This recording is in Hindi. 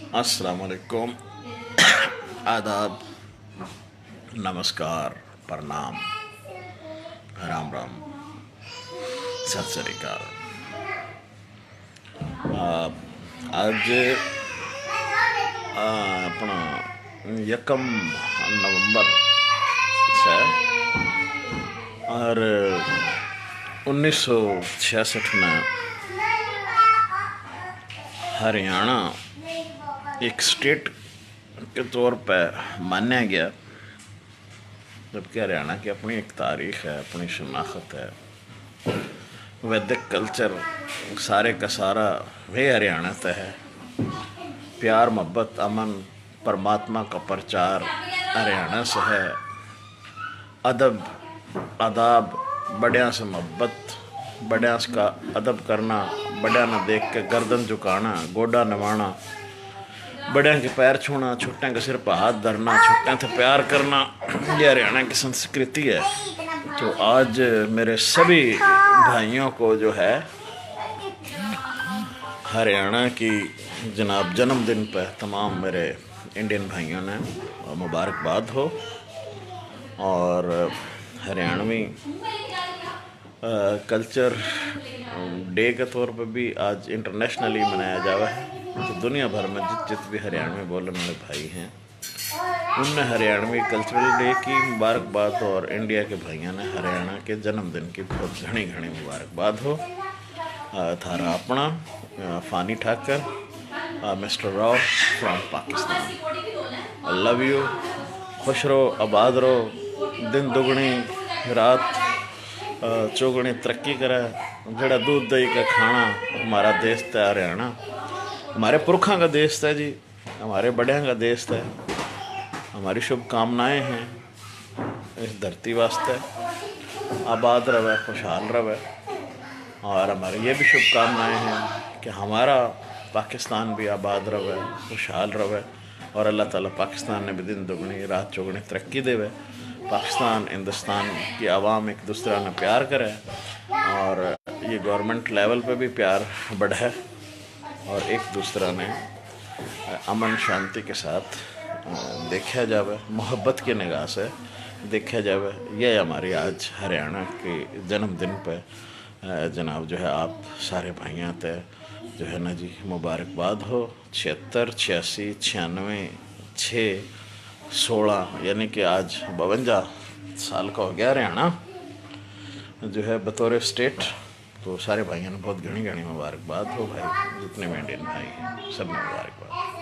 अस्सलाम वालेकुम, आदाब, नमस्कार, प्रणाम, राम राम, सत श्री अकाल। आज अपना यकम नवंबर से और 1966 में हरियाणा एक स्टेट के तौर पर माना गया, जबकि हरियाणा की अपनी एक तारीख है, अपनी शनाख्त है, वैदिक कल्चर सारे का सारा वही हरियाणा से है। प्यार मोहब्बत अमन परमात्मा का प्रचार हरियाणा से है। अदब आदाब, बड़िया से मोहब्बत, बड़िया का अदब करना, बड़िया न देख के गर्दन झुकाना, गोडा नवाना, बड़िया के पैर छूना, छोटिया के सिर पर हाथ धरना, छोटिया से प्यार करना, ये हरियाणा की संस्कृति है। तो आज मेरे सभी भाइयों को जो है हरियाणा की जनाब जन्मदिन पर तमाम मेरे इंडियन भाइयों ने मुबारकबाद हो। और हरियाणवी कल्चर डे के तौर पर भी आज इंटरनेशनली मनाया जावा है। तो दुनिया भर में जित भी हरियाणवी बोलने वाले भाई हैं उनने हरियाणवी कल्चरल डे की मुबारकबाद और इंडिया के भाइयों ने हरियाणा के जन्मदिन की बहुत घनी घनी मुबारकबाद हो। थारा अपना फ़ानी ठाकर, mister Rao from Pakistan. I love you. खुश रहो, आबाद रहो, दिन दुगनी रात चौगुनी तरक्की करे। जड़ा दूध दही का खाना हमारा देश है हरियाणा, हमारे पुरखों का देश है जी, हमारे बड़िया का देश है। हमारी शुभकामनाएँ हैं इस धरती वास्ते, आबाद रहे, खुशहाल रहे। और हमारी ये भी शुभकामनाएँ हैं कि हमारा पाकिस्तान भी आबाद रहे, खुशहाल रहे और अल्लाह ताला पाकिस्तान ने भी दिन दुगनी रात चौगुनी तरक्की देवे। पाकिस्तान हिंदुस्तान की आवाम एक दूसरा ने प्यार करे और ये गवर्नमेंट लेवल पे भी प्यार बढ़े और एक दूसरा ने अमन शांति के साथ देखा जावे, मोहब्बत की निगाह से देखा जावे। यह हमारी आज हरियाणा के जन्मदिन पे जनाब जो है आप सारे भाइयों ते जो है ना जी मुबारकबाद हो। 76, 86, 96, 6, 16 यानी कि आज 52 साल का हो गया हरियाणा जो है बतौर स्टेट। तो सारे भाइयों ने बहुत घनी घनी मुबारकबाद हो भाई, जितने भी इंडियन भाई हैं सब मुबारकबाद।